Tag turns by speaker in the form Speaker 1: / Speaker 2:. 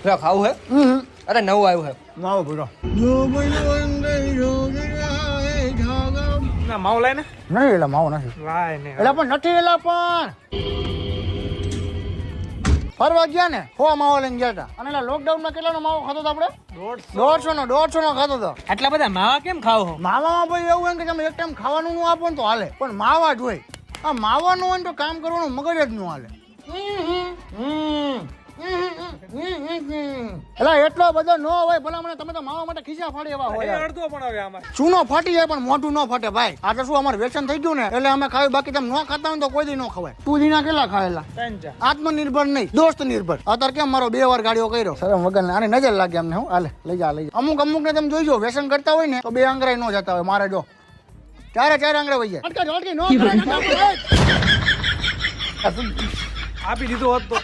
Speaker 1: ખાવું હે અરે નવું આવ્યું હે
Speaker 2: માવો ભરો
Speaker 3: ના માવ લઈને
Speaker 2: નહીં એટલે માવો નથી
Speaker 3: વાય ને
Speaker 2: એટલે પણ નથી એટલે પણ ફરવા ગયા ને હો માવો લઈને ગયા હતા અને એટલે લોકડાઉનમાં કેટલાનો માવો ખાતો હતો આપણે 150 નો ખાતો હતો
Speaker 3: આટલા બધા માવા કેમ ખાવ હો
Speaker 2: માવામાં ભાઈ એવું હોય કે તમે એક ટાઈમ ખાવાનું ન આપો ને તો હાલે પણ માવા જ હોય આ માવા ન હોય ને તો કામ કરવાનું મગજ જ ન હાલે એટલે એટલો બધો ન હોય ભલા મને તમે તો માવા માટે ખીચા ફાડી એવા હોય
Speaker 3: અડધો પણ હવે આમાં
Speaker 2: ચૂનો ફાટી જાય પણ મોઢું ન ફાટે ભાઈ આ તો શું અમારે વ્યસન થઈ ગયું ને એટલે અમે ખાવી બાકી તમે ન ખાતા હોય તો કોઈ દી ન ખવાય તું દીના કેટલા ખાયેલા આત્મનિર્ભર નહીં દોસ્ત નિર્ભર અત્યારે કેમ મારો 2 વાર ગાડીઓ કર્યો શરમ વગર ને આની નજર લાગે અમને હું હાલે લઈ જા અમુક ને તમે જોઈજો વ્યસન કરતા હોય ને તો 2 આંગળાય ન જતા હોય મારે જો 4 આંગળા વહી જાય
Speaker 3: આપી દીધું હોત તો